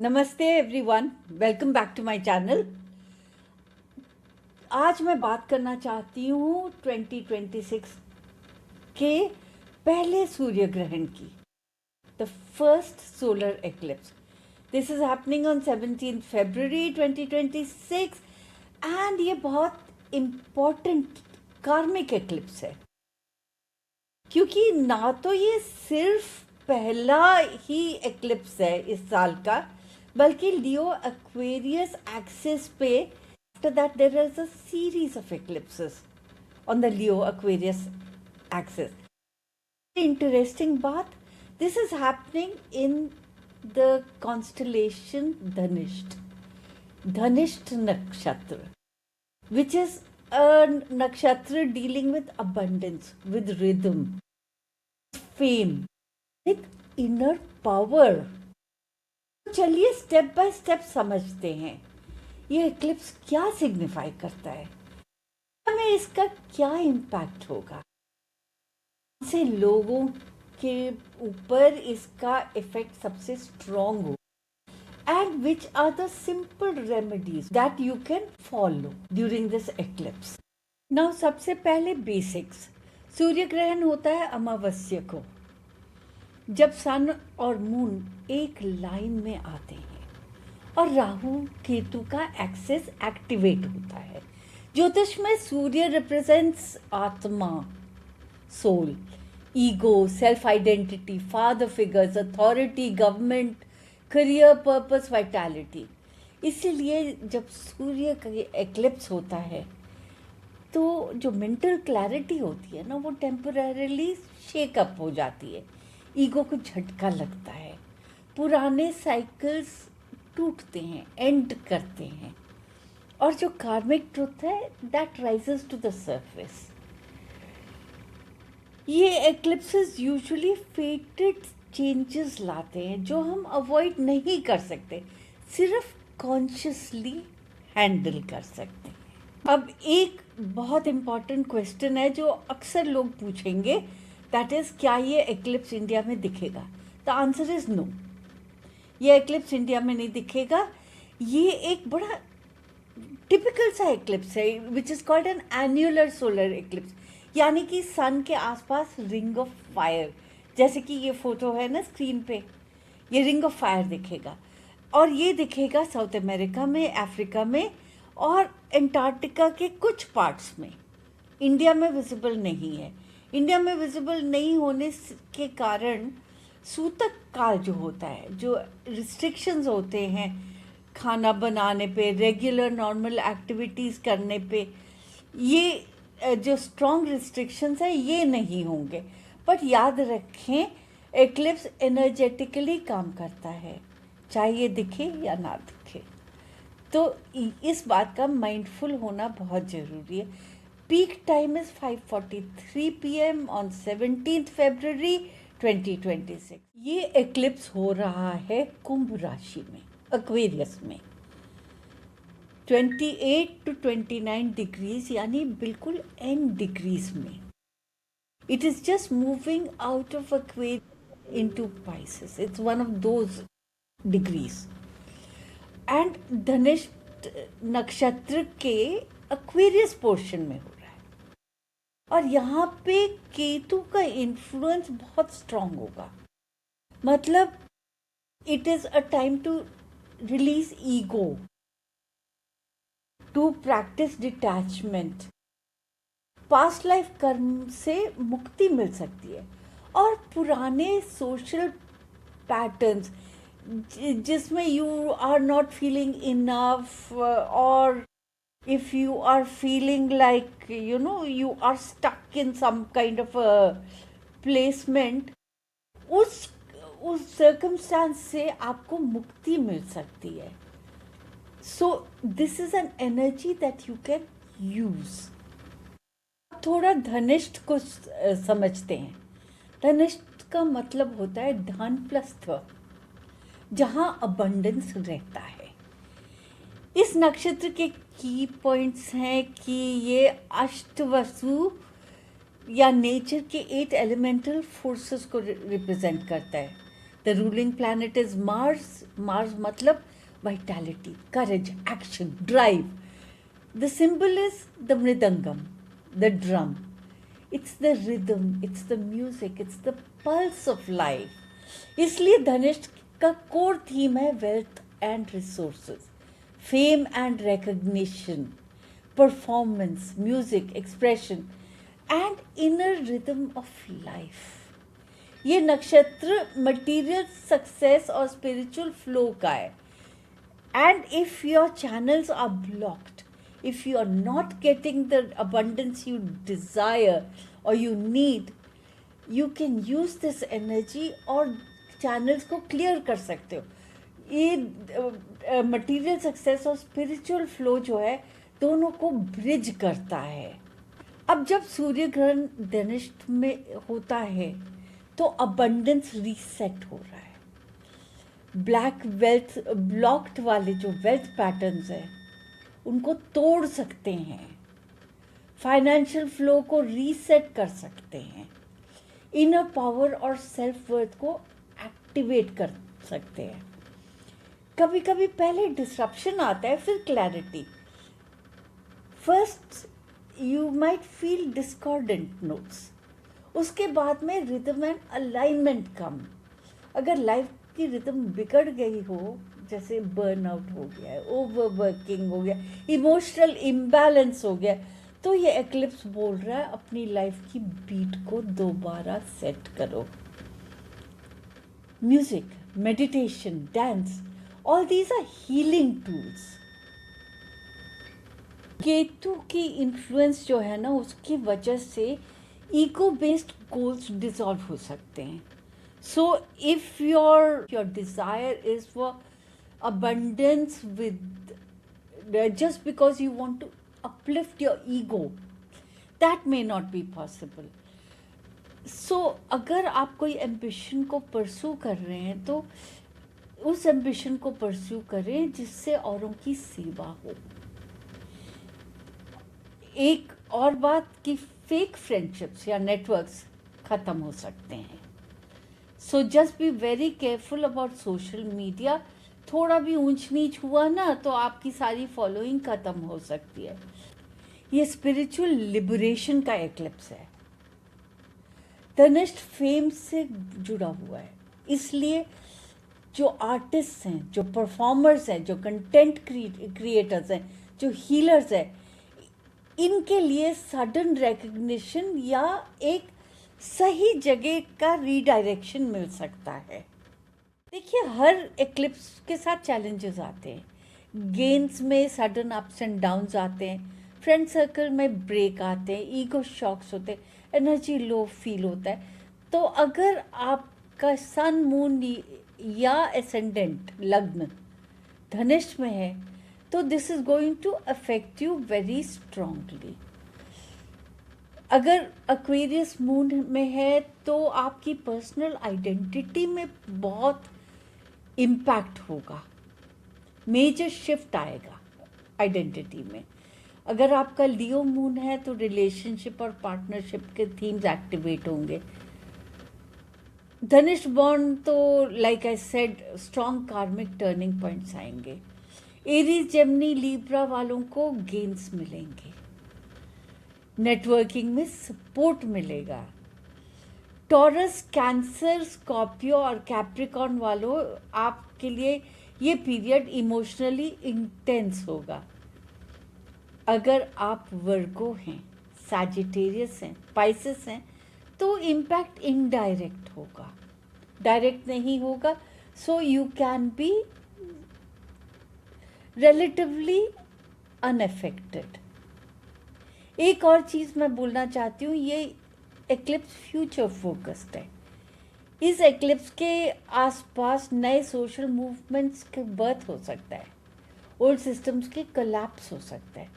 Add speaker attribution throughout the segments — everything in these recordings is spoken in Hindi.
Speaker 1: नमस्ते everyone, welcome back to my channel. आज मैं बात करना चाहती हूँ 2026 के पहले सूर्य ग्रहण की, the first solar eclipse. This is happening on 17 February 2026 and ये बहुत इम्पोर्टेंट कार्मिक एक्लिप्स है, क्योंकि ना तो ये सिर्फ पहला ही एक्लिप्स है इस साल का, बल्कि लियो एक्वेरियस एक्सिस पे after that there is a series of eclipses on the Leo Aquarius axis. Interesting बात, this is happening in the constellation Dhanishtha नक्षत्र, which is a nakshatra dealing with abundance, with rhythm, fame, with inner power. चलिए स्टेप बाय स्टेप समझते हैं ये एक्लिप्स क्या सिग्निफाई करता है, हमें इसका क्या इम्पैक्ट होगा, से लोगों के ऊपर इसका इफेक्ट सबसे स्ट्रॉन्ग हो, and which are the simple remedies that you can follow during this eclipse. Now सबसे पहले बेसिक्स। सूर्य ग्रहण होता है अमावस्या को, जब सन और मून एक लाइन में आते हैं और राहु केतु का एक्सिस एक्टिवेट होता है। ज्योतिष में सूर्य रिप्रेजेंट्स आत्मा, soul, ego, self identity, father figures, authority, government, career, purpose, vitality. इसीलिए जब सूर्य का एक्लिप्स होता है तो जो मेंटल क्लैरिटी होती है ना, वो टेम्पररीली शेकअप हो जाती है, ईगो को झटका लगता है, पुराने साइकिल्स टूटते हैं, एंड करते हैं, और जो कार्मिक ट्रुथ है that rises to the surface. ये एक्लिप्सेस यूजुअली फेटेड चेंजेस लाते हैं जो हम अवॉइड नहीं कर सकते, सिर्फ कॉन्शियसली हैंडल कर सकते हैं। अब एक बहुत इम्पॉर्टेंट क्वेश्चन है जो अक्सर लोग पूछेंगे, दैट इज़ क्या ये एक्लिप्स इंडिया में दिखेगा? द आंसर इज़ नो, ये एक्लिप्स इंडिया में नहीं दिखेगा। ये एक बड़ा टिपिकल सा एक्लिप्स है which is called an annular solar eclipse, यानी कि सन के आसपास रिंग ऑफ फायर, जैसे कि ये फोटो है ना स्क्रीन पे, ये रिंग ऑफ फायर दिखेगा, और ये दिखेगा साउथ अमेरिका में, अफ्रीका में और एंटार्क्टिका के कुछ पार्ट्स में। इंडिया में विजिबल नहीं है। इंडिया में विजिबल नहीं होने के कारण सूतक काल जो होता है, जो रिस्ट्रिक्शंस होते हैं खाना बनाने पे, रेगुलर नॉर्मल एक्टिविटीज़ करने पे, ये जो स्ट्रॉन्ग रिस्ट्रिक्शंस है ये नहीं होंगे। बट याद रखें, एक्लिप्स एनर्जेटिकली काम करता है, चाहे ये दिखे या ना दिखे, तो इस बात का माइंडफुल होना बहुत ज़रूरी है। Peak time is 5:43 PM on 17 फरवरी 2026। ये एक्लिप्स हो रहा है कुंभ राशि में, एक्वेरियस में, 28 to 29 डिग्रीज, यानी बिल्कुल एंड डिग्रीज में। It is just moving out of Aquarius into Pisces. It's one of those degrees. And धनिष्ठ नक्षत्र के Aquarius पोर्शन में हो रहा है, और यहाँ पे केतु का इन्फ्लुएंस बहुत स्ट्रांग होगा। मतलब it is a time to release ego, to practice detachment. Past life कर्म से मुक्ति मिल सकती है, और पुराने सोशल पैटर्न्स जिसमें you are not feeling enough, और if you are feeling like you are stuck in some kind of placement, उस सर्कमस्टांस से आपको मुक्ति मिल सकती है। So this is an energy that you can use. थोड़ा धनिष्ठ को समझते हैं। धनिष्ठ का मतलब होता है धन प्लस थ, जहाँ अबंडेंस रहता है। इस नक्षत्र के की पॉइंट्स हैं कि ये अष्टवसु या नेचर के 8 एलिमेंटल फोर्सेस को रिप्रेजेंट करता है, The ruling planet is Mars. Mars matlab vitality, courage, action, drive. The symbol is the mridangam, the drum. It's the rhythm, it's the music, it's the pulse of life. इसलिए धनिष्ठ का कोर थीम है wealth and resources, fame and recognition, performance, music, expression and inner rhythm of life. ये नक्षत्र मटीरियल सक्सेस और स्पिरिचुअल फ्लो का है. And if your channels are blocked, if you are not getting the abundance you desire or you need, you can use this energy और channels को clear कर सकते हो. ये मटीरियल सक्सेस और स्पिरिचुअल फ्लो जो है दोनों को ब्रिज करता है. अब जब सूर्य ग्रहण धनिष्ठ में होता है तो अबंडेंस रीसेट हो रहा है. ब्लैक वेल्थ ब्लॉक्ड वाले जो वेल्थ पैटर्न्स हैं उनको तोड़ सकते हैं, फाइनेंशियल फ्लो को रीसेट कर सकते हैं, इनर पावर और सेल्फ वर्थ को एक्टिवेट कर सकते हैं. कभी कभी पहले डिसरप्शन आता है, फिर clarity. First you might feel discordant notes, उसके बाद में रिदम एंड अलाइनमेंट कम. अगर लाइफ की रिदम बिगड़ गई हो, जैसे बर्नआउट हो गया है, ओवरवर्किंग हो गया, इमोशनल इम्बैलेंस हो गया, तो ये एक्लिप्स बोल रहा है अपनी लाइफ की बीट को दोबारा सेट करो. Music, meditation, dance, all these are healing tools. Ketu की इन्फ्लुएंस जो है ना, उसकी वजह से ईगो बेस्ड गोल्स डिसॉल्व हो सकते हैं. So if your desire is for abundance with just because you want to uplift your ego, that may not be possible. So अगर आप कोई ambition को pursue कर रहे हैं तो उस ambition को pursue करें जिससे औरों की सेवा हो. एक और बात कि फेक फ्रेंडशिप्स या नेटवर्क्स ख़त्म हो सकते हैं. So just be very careful about social media. थोड़ा भी ऊंच नीच हुआ ना तो आपकी सारी फॉलोइंग ख़त्म हो सकती है. ये स्पिरिचुअल लिबरेशन का एक्लिप्स है. धनिष्ठ फेम से जुड़ा हुआ है, इसलिए जो आर्टिस्ट हैं, जो परफॉर्मर्स हैं, जो कंटेंट क्रिएटर्स हैं, जो हीलर्स हैं, इनके लिए सडन रिकग्निशन या एक सही जगह का रीडायरेक्शन मिल सकता है. देखिए, हर एक्लिप्स के साथ चैलेंजेस आते हैं. गेन्स में सडन अप्स एंड डाउन्स आते हैं, फ्रेंड सर्कल में ब्रेक आते हैं, ईगो शॉक्स होते हैं, एनर्जी लो फील होता है. तो अगर आपका सन, मून या एसेंडेंट लग्न धनिष्ठ में है तो this is going to affect you very strongly. अगर एक्वेरियस मून में है तो आपकी पर्सनल आइडेंटिटी में बहुत इम्पैक्ट होगा, मेजर शिफ्ट आएगा आइडेंटिटी में. अगर आपका लियो मून है तो रिलेशनशिप और पार्टनरशिप के थीम्स एक्टिवेट होंगे. धनिष्ठ बॉन्ड तो लाइक आई सेड स्ट्रॉन्ग कार्मिक टर्निंग पॉइंट्स आएंगे. एरीज, जेमिनी, लीब्रा वालों को गेन्स मिलेंगे, नेटवर्किंग में सपोर्ट मिलेगा. टॉरस, कैंसर, स्कॉर्पियो और कैप्रिकॉर्न वालों, आपके लिए ये पीरियड इमोशनली इंटेंस होगा. अगर आप वर्गो हैं, सैजिटेरियस हैं, पाइसेस हैं, तो इम्पैक्ट इनडायरेक्ट होगा, डायरेक्ट नहीं होगा. So you can be relatively unaffected. एक और चीज़ मैं बोलना चाहती हूँ, ये एक्लिप्स फ्यूचर फोकस्ड है. इस एक्लिप्स के आसपास नए सोशल मूवमेंट्स के बर्थ हो सकता है, ओल्ड सिस्टम्स के कोलैप्स हो सकता है,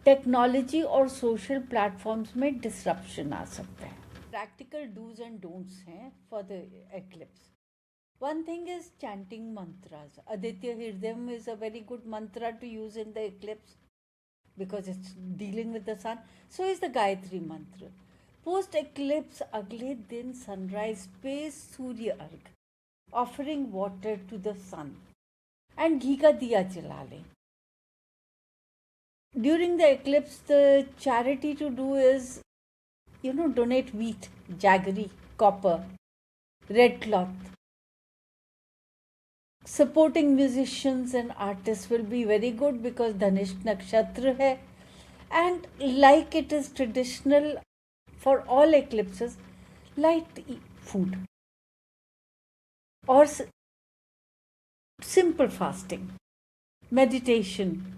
Speaker 1: टेक्नोलॉजी और सोशल प्लेटफॉर्म्स में डिसरप्शन आ सकता है. प्रैक्टिकल डूज एंड डोंट्स हैं for the eclipse. One thing is chanting mantras. Aditya हृदयम is a very good mantra to use in the eclipse because it's dealing with the sun. So is the Gayatri mantra. Post eclipse अगले दिन सनराइज पे सूर्य अर्घ offering water to the sun and घी का दिया जला लें. During the eclipse, the charity to do is, donate wheat, jaggery, copper, red cloth. Supporting musicians and artists will be very good because Dhanish Nakshatra hai. And like it is traditional for all eclipses, light food or simple fasting, meditation,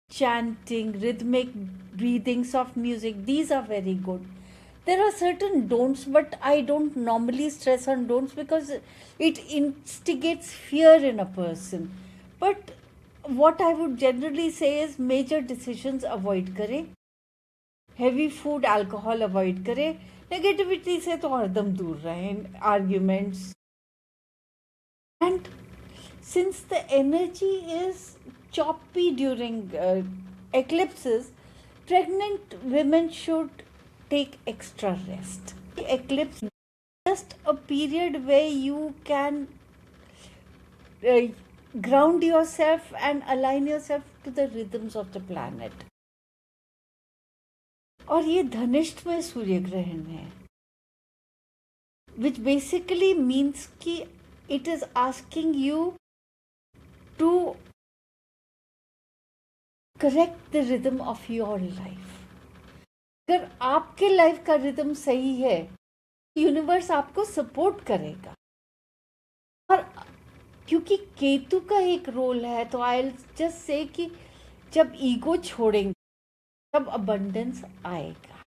Speaker 1: chanting, rhythmic breathing, soft music, these are very good. There are certain don'ts, but I don't normally stress on don'ts because it instigates fear in a person. But what I would generally say is major decisions avoid करें, heavy food, alcohol avoid करें, negativity से तो हरदम दूर रहें, arguments. And since the energy is choppy during eclipses, pregnant women should take extra rest. The eclipse is just a period where you can ground yourself and align yourself to the rhythms of the planet. और ये धनिष्ठ में सूर्य ग्रहण है, which basically means कि it is asking you to correct the rhythm of your life. अगर आपके लाइफ का रिदम सही है, यूनिवर्स आपको सपोर्ट करेगा. और क्योंकि केतु का एक रोल है, तो आई जस्ट से कि जब ईगो छोड़ेंगे तब अबंडेंस आएगा.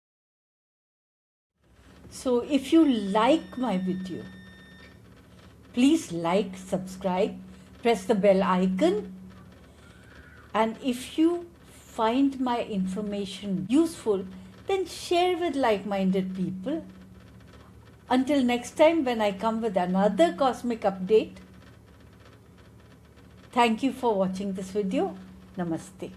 Speaker 1: So if you like my video, please like, subscribe, press the bell icon, and if you find my information useful, then share with like-minded people. Until next time, when I come with another cosmic update, thank you for watching this video. Namaste.